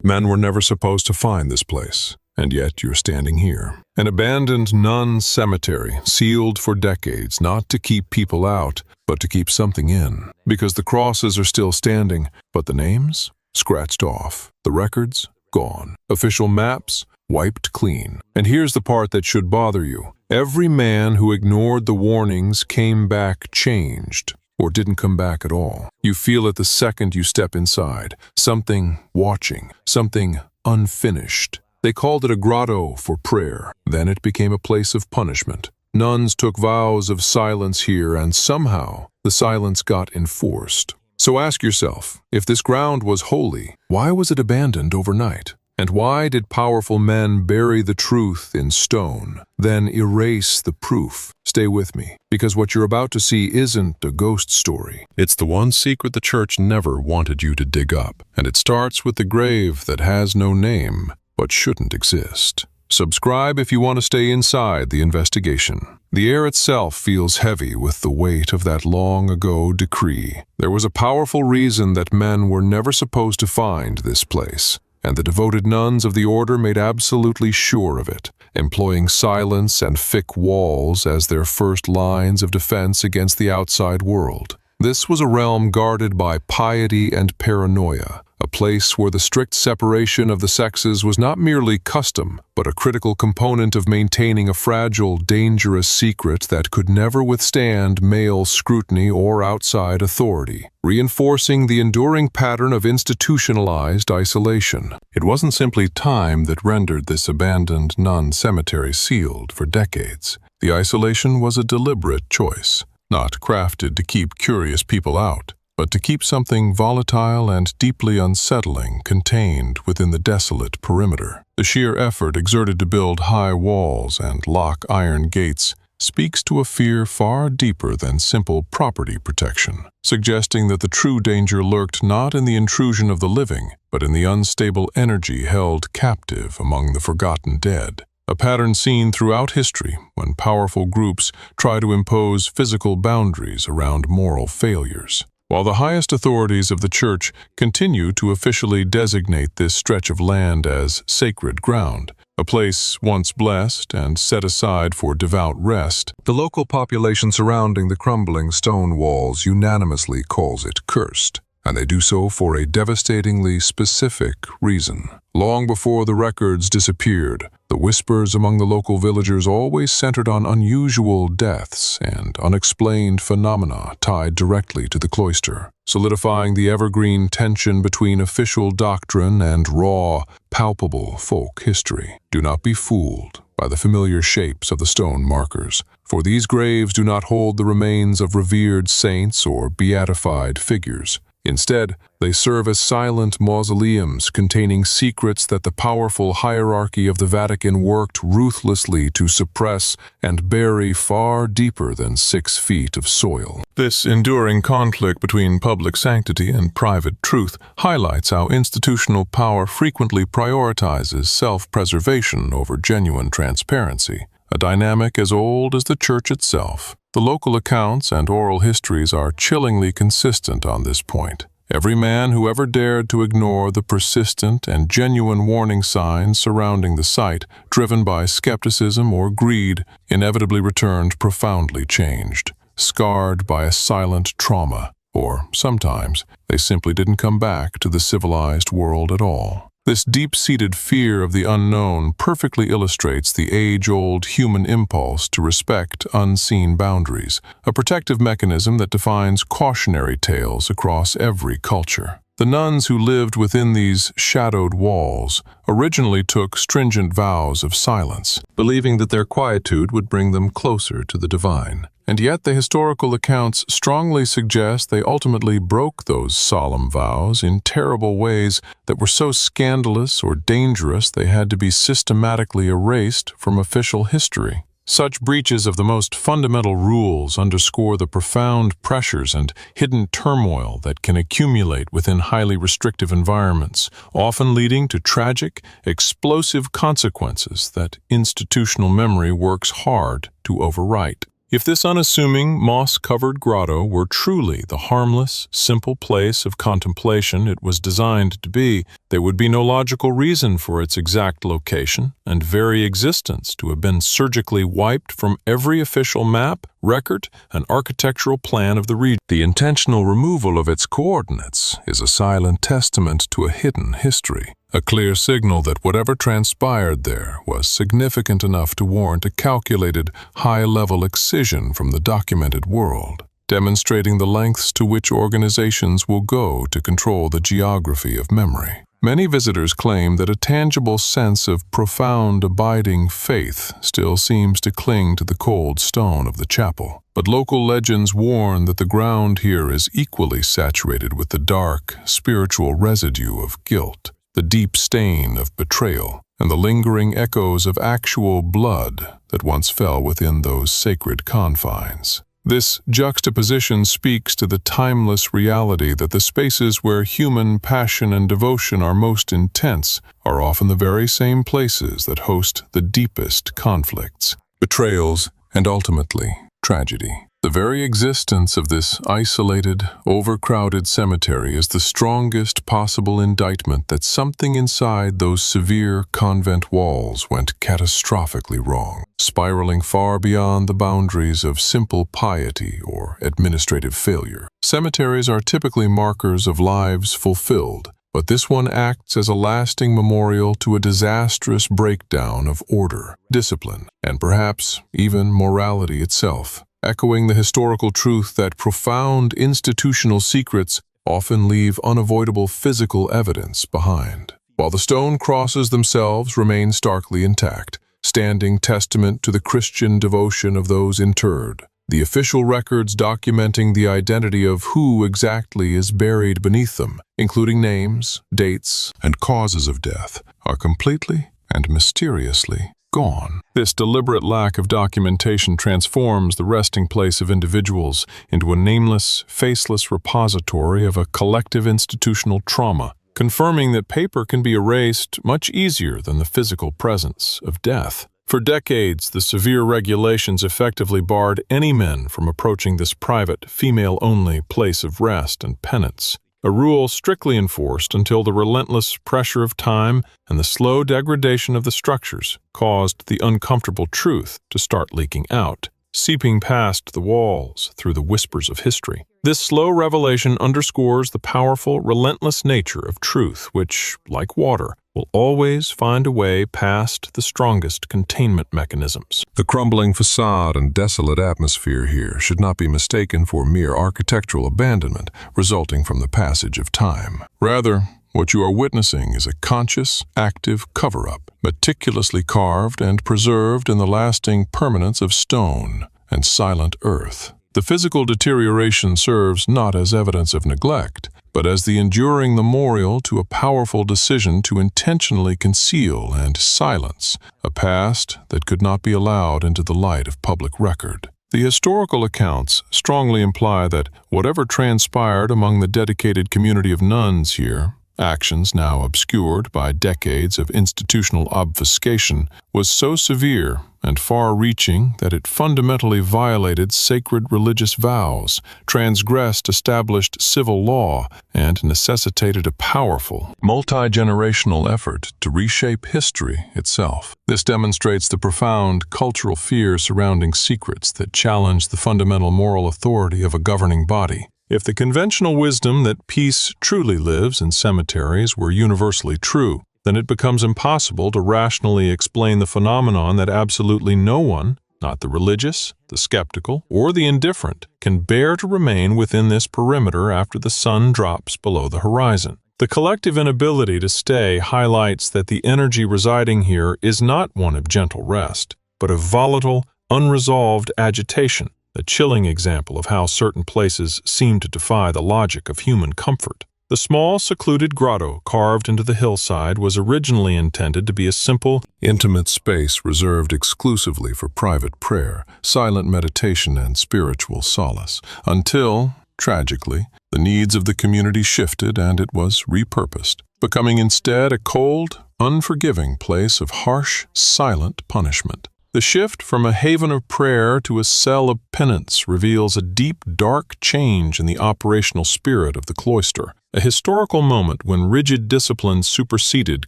Men were never supposed to find this place, and yet you're standing here. An abandoned nun cemetery, sealed for decades, not to keep people out, but to keep something in. Because the crosses are still standing, but the names? Scratched off. The records? Gone. Official maps? Wiped clean. And here's the part that should bother you. Every man who ignored the warnings came back changed, or didn't come back at all. You feel it the second you step inside. Something watching, something unfinished. They called it a grotto for prayer. Then it became a place of punishment. Nuns took vows of silence here, and somehow the silence got enforced. So ask yourself, if this ground was holy, why was it abandoned overnight? And why did powerful men bury the truth in stone, then erase the proof? Stay with me, because what you're about to see isn't a ghost story. It's the one secret the church never wanted you to dig up, and it starts with the grave that has no name, but shouldn't exist. Subscribe if you want to stay inside the investigation. The air itself feels heavy with the weight of that long-ago decree. There was a powerful reason that men were never supposed to find this place, and the devoted nuns of the order made absolutely sure of it, employing silence and thick walls as their first lines of defense against the outside world. This was a realm guarded by piety and paranoia, a place where the strict separation of the sexes was not merely custom, but a critical component of maintaining a fragile, dangerous secret that could never withstand male scrutiny or outside authority, reinforcing the enduring pattern of institutionalized isolation. It wasn't simply time that rendered this abandoned nun cemetery sealed for decades. The isolation was a deliberate choice, not crafted to keep curious people out, but to keep something volatile and deeply unsettling contained within the desolate perimeter. The sheer effort exerted to build high walls and lock iron gates speaks to a fear far deeper than simple property protection, suggesting that the true danger lurked not in the intrusion of the living, but in the unstable energy held captive among the forgotten dead. A pattern seen throughout history when powerful groups try to impose physical boundaries around moral failures. While the highest authorities of the church continue to officially designate this stretch of land as sacred ground, a place once blessed and set aside for devout rest, the local population surrounding the crumbling stone walls unanimously calls it cursed. And they do so for a devastatingly specific reason. Long before the records disappeared, the whispers among the local villagers always centered on unusual deaths and unexplained phenomena tied directly to the cloister, solidifying the evergreen tension between official doctrine and raw, palpable folk history. Do not be fooled by the familiar shapes of the stone markers, for these graves do not hold the remains of revered saints or beatified figures. Instead, they serve as silent mausoleums containing secrets that the powerful hierarchy of the Vatican worked ruthlessly to suppress and bury far deeper than 6 feet of soil. This enduring conflict between public sanctity and private truth highlights how institutional power frequently prioritizes self-preservation over genuine transparency, a dynamic as old as the Church itself. The local accounts and oral histories are chillingly consistent on this point. Every man who ever dared to ignore the persistent and genuine warning signs surrounding the site, driven by skepticism or greed, inevitably returned profoundly changed, scarred by a silent trauma, or sometimes they simply didn't come back to the civilized world at all. This deep-seated fear of the unknown perfectly illustrates the age-old human impulse to respect unseen boundaries, a protective mechanism that defines cautionary tales across every culture. The nuns who lived within these shadowed walls originally took stringent vows of silence, believing that their quietude would bring them closer to the divine. And yet the historical accounts strongly suggest they ultimately broke those solemn vows in terrible ways that were so scandalous or dangerous they had to be systematically erased from official history. Such breaches of the most fundamental rules underscore the profound pressures and hidden turmoil that can accumulate within highly restrictive environments, often leading to tragic, explosive consequences that institutional memory works hard to overwrite. If this unassuming, moss-covered grotto were truly the harmless, simple place of contemplation it was designed to be, there would be no logical reason for its exact location and very existence to have been surgically wiped from every official map, record, and architectural plan of the region. The intentional removal of its coordinates is a silent testament to a hidden history, a clear signal that whatever transpired there was significant enough to warrant a calculated, high-level excision from the documented world, demonstrating the lengths to which organizations will go to control the geography of memory. Many visitors claim that a tangible sense of profound, abiding faith still seems to cling to the cold stone of the chapel. But local legends warn that the ground here is equally saturated with the dark, spiritual residue of guilt, the deep stain of betrayal, and the lingering echoes of actual blood that once fell within those sacred confines. This juxtaposition speaks to the timeless reality that the spaces where human passion and devotion are most intense are often the very same places that host the deepest conflicts, betrayals, and ultimately, tragedy. The very existence of this isolated, overcrowded cemetery is the strongest possible indictment that something inside those severe convent walls went catastrophically wrong, spiraling far beyond the boundaries of simple piety or administrative failure. Cemeteries are typically markers of lives fulfilled, but this one acts as a lasting memorial to a disastrous breakdown of order, discipline, and perhaps even morality itself, echoing the historical truth that profound institutional secrets often leave unavoidable physical evidence behind. While the stone crosses themselves remain starkly intact, standing testament to the Christian devotion of those interred, the official records documenting the identity of who exactly is buried beneath them, including names, dates, and causes of death, are completely and mysteriously gone. This deliberate lack of documentation transforms the resting place of individuals into a nameless, faceless repository of a collective institutional trauma, confirming that paper can be erased much easier than the physical presence of death. For decades, the severe regulations effectively barred any men from approaching this private, female-only place of rest and penance, a rule strictly enforced until the relentless pressure of time and the slow degradation of the structures caused the uncomfortable truth to start leaking out, seeping past the walls through the whispers of history. This slow revelation underscores the powerful, relentless nature of truth which, like water, will always find a way past the strongest containment mechanisms. The crumbling facade and desolate atmosphere here should not be mistaken for mere architectural abandonment resulting from the passage of time. Rather, what you are witnessing is a conscious, active cover-up, meticulously carved and preserved in the lasting permanence of stone and silent earth. The physical deterioration serves not as evidence of neglect, but as the enduring memorial to a powerful decision to intentionally conceal and silence a past that could not be allowed into the light of public record. The historical accounts strongly imply that whatever transpired among the dedicated community of nuns here, actions now obscured by decades of institutional obfuscation, was so severe and far-reaching that it fundamentally violated sacred religious vows, transgressed established civil law, and necessitated a powerful, multi-generational effort to reshape history itself. This demonstrates the profound cultural fear surrounding secrets that challenge the fundamental moral authority of a governing body. If the conventional wisdom that peace truly lives in cemeteries were universally true, then it becomes impossible to rationally explain the phenomenon that absolutely no one, not the religious, the skeptical, or the indifferent, can bear to remain within this perimeter after the sun drops below the horizon. The collective inability to stay highlights that the energy residing here is not one of gentle rest, but of volatile, unresolved agitation, a chilling example of how certain places seem to defy the logic of human comfort. The small, secluded grotto carved into the hillside was originally intended to be a simple, intimate space reserved exclusively for private prayer, silent meditation, and spiritual solace, until, tragically, the needs of the community shifted and it was repurposed, becoming instead a cold, unforgiving place of harsh, silent punishment. The shift from a haven of prayer to a cell of penance reveals a deep, dark change in the operational spirit of the cloister, a historical moment when rigid discipline superseded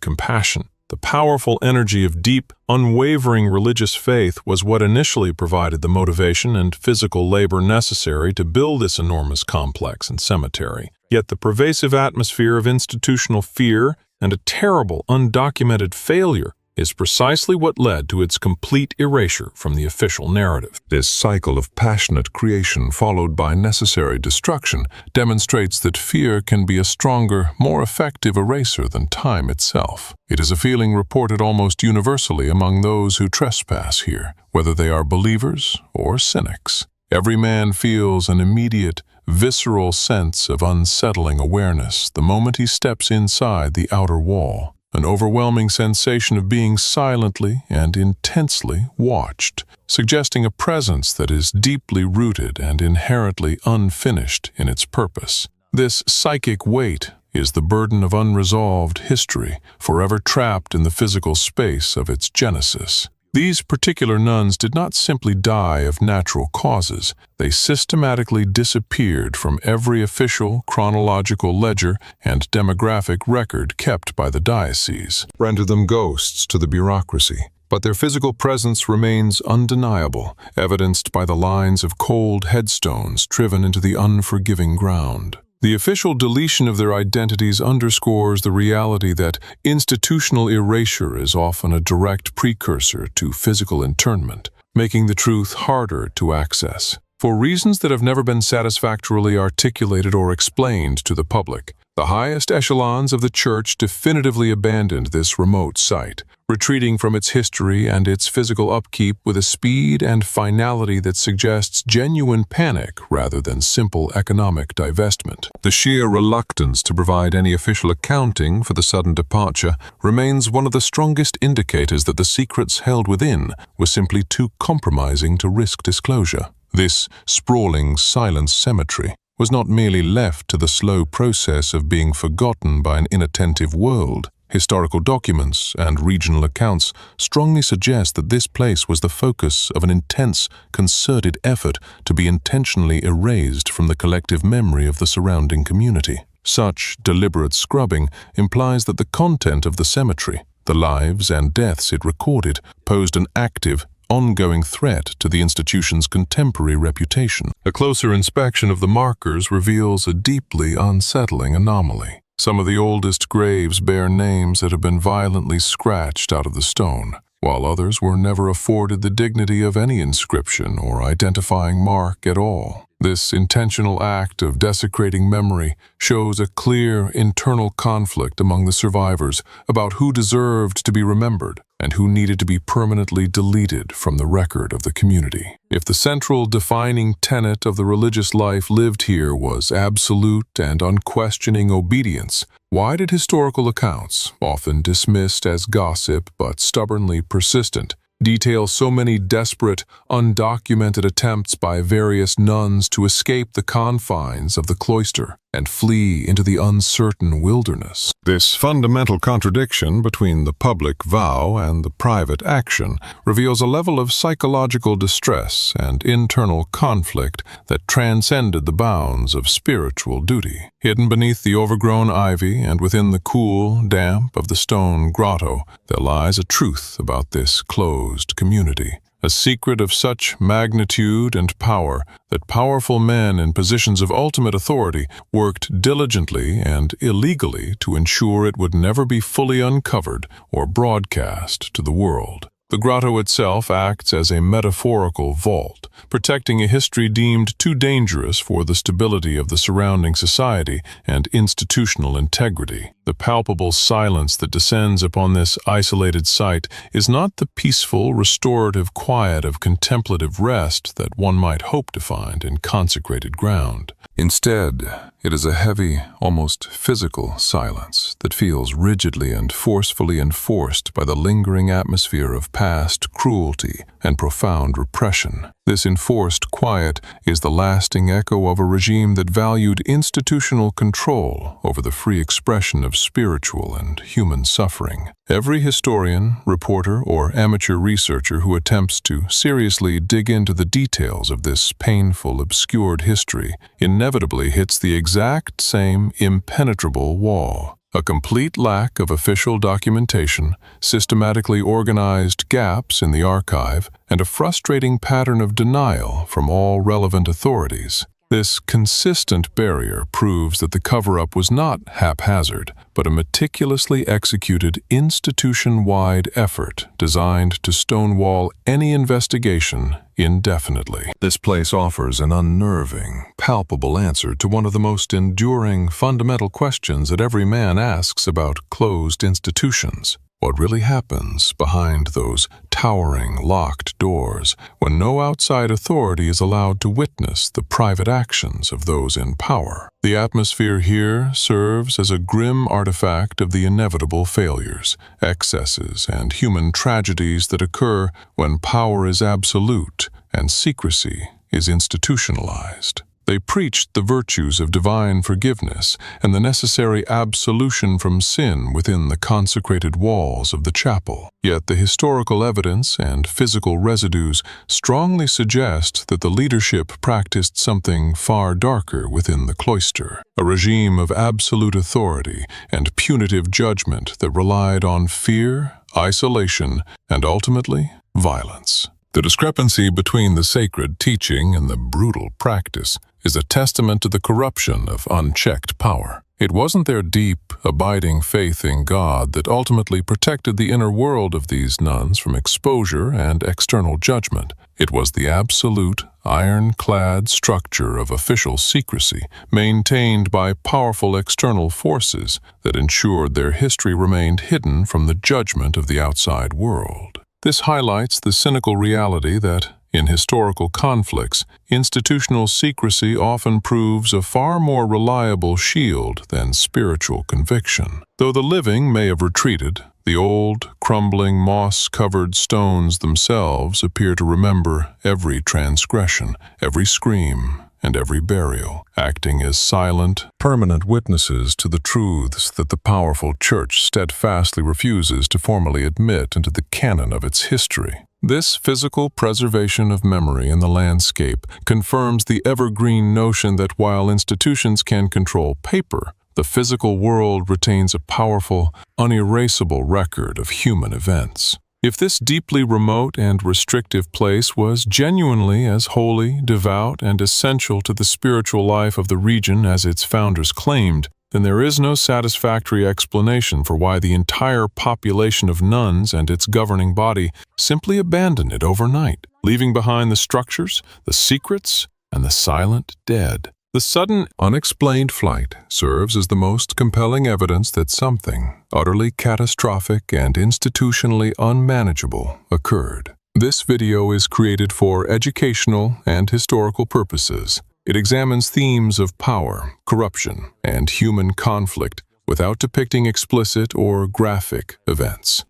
compassion. The powerful energy of deep, unwavering religious faith was what initially provided the motivation and physical labor necessary to build this enormous complex and cemetery. Yet the pervasive atmosphere of institutional fear and a terrible, undocumented failure is precisely what led to its complete erasure from the official narrative. This cycle of passionate creation followed by necessary destruction demonstrates that fear can be a stronger, more effective eraser than time itself. It is a feeling reported almost universally among those who trespass here, whether they are believers or cynics. Every man feels an immediate, visceral sense of unsettling awareness the moment he steps inside the outer wall. An overwhelming sensation of being silently and intensely watched, suggesting a presence that is deeply rooted and inherently unfinished in its purpose. This psychic weight is the burden of unresolved history, forever trapped in the physical space of its genesis. These particular nuns did not simply die of natural causes. They systematically disappeared from every official chronological ledger and demographic record kept by the diocese, render them ghosts to the bureaucracy. But their physical presence remains undeniable, evidenced by the lines of cold headstones driven into the unforgiving ground. The official deletion of their identities underscores the reality that institutional erasure is often a direct precursor to physical internment, making the truth harder to access. For reasons that have never been satisfactorily articulated or explained to the public, the highest echelons of the Church definitively abandoned this remote site, retreating from its history and its physical upkeep with a speed and finality that suggests genuine panic rather than simple economic divestment. The sheer reluctance to provide any official accounting for the sudden departure remains one of the strongest indicators that the secrets held within were simply too compromising to risk disclosure. This sprawling, silent cemetery was not merely left to the slow process of being forgotten by an inattentive world. Historical documents and regional accounts strongly suggest that this place was the focus of an intense, concerted effort to be intentionally erased from the collective memory of the surrounding community. Such deliberate scrubbing implies that the content of the cemetery, the lives and deaths it recorded, posed an active, ongoing threat to the institution's contemporary reputation. A closer inspection of the markers reveals a deeply unsettling anomaly. Some of the oldest graves bear names that have been violently scratched out of the stone, while others were never afforded the dignity of any inscription or identifying mark at all. This intentional act of desecrating memory shows a clear internal conflict among the survivors about who deserved to be remembered and who needed to be permanently deleted from the record of the community. If the central defining tenet of the religious life lived here was absolute and unquestioning obedience, why did historical accounts, often dismissed as gossip but stubbornly persistent, detail so many desperate, undocumented attempts by various nuns to escape the confines of the cloister and flee into the uncertain wilderness? This fundamental contradiction between the public vow and the private action reveals a level of psychological distress and internal conflict that transcended the bounds of spiritual duty. Hidden beneath the overgrown ivy and within the cool damp of the stone grotto, there lies a truth about this closed community. A secret of such magnitude and power that powerful men in positions of ultimate authority worked diligently and illegally to ensure it would never be fully uncovered or broadcast to the world. The grotto itself acts as a metaphorical vault, protecting a history deemed too dangerous for the stability of the surrounding society and institutional integrity. The palpable silence that descends upon this isolated site is not the peaceful, restorative quiet of contemplative rest that one might hope to find in consecrated ground. Instead, it is a heavy, almost physical silence that feels rigidly and forcefully enforced by the lingering atmosphere of past cruelty and profound repression. This enforced quiet is the lasting echo of a regime that valued institutional control over the free expression of spiritual and human suffering. Every historian, reporter, or amateur researcher who attempts to seriously dig into the details of this painful, obscured history inevitably hits the exact same impenetrable wall. A complete lack of official documentation, systematically organized gaps in the archive, and a frustrating pattern of denial from all relevant authorities. This consistent barrier proves that the cover-up was not haphazard, but a meticulously executed institution-wide effort designed to stonewall any investigation indefinitely. This place offers an unnerving, palpable answer to one of the most enduring, fundamental questions that every man asks about closed institutions. What really happens behind those towering, locked doors when no outside authority is allowed to witness the private actions of those in power? The atmosphere here serves as a grim artifact of the inevitable failures, excesses, and human tragedies that occur when power is absolute and secrecy is institutionalized. They preached the virtues of divine forgiveness and the necessary absolution from sin within the consecrated walls of the chapel. Yet the historical evidence and physical residues strongly suggest that the leadership practiced something far darker within the cloister, a regime of absolute authority and punitive judgment that relied on fear, isolation, and ultimately, violence. The discrepancy between the sacred teaching and the brutal practice is a testament to the corruption of unchecked power. It wasn't their deep, abiding faith in God that ultimately protected the inner world of these nuns from exposure and external judgment. It was the absolute, ironclad structure of official secrecy, maintained by powerful external forces, that ensured their history remained hidden from the judgment of the outside world. This highlights the cynical reality that, in historical conflicts, institutional secrecy often proves a far more reliable shield than spiritual conviction. Though the living may have retreated, the old, crumbling, moss-covered stones themselves appear to remember every transgression, every scream, and every burial, acting as silent, permanent witnesses to the truths that the powerful church steadfastly refuses to formally admit into the canon of its history. This physical preservation of memory in the landscape confirms the evergreen notion that while institutions can control paper, the physical world retains a powerful, unerasable record of human events. If this deeply remote and restrictive place was genuinely as holy, devout, and essential to the spiritual life of the region as its founders claimed, then there is no satisfactory explanation for why the entire population of nuns and its governing body simply abandoned it overnight, leaving behind the structures, the secrets, and the silent dead. The sudden, unexplained flight serves as the most compelling evidence that something utterly catastrophic and institutionally unmanageable occurred. This video is created for educational and historical purposes. It examines themes of power, corruption, and human conflict without depicting explicit or graphic events.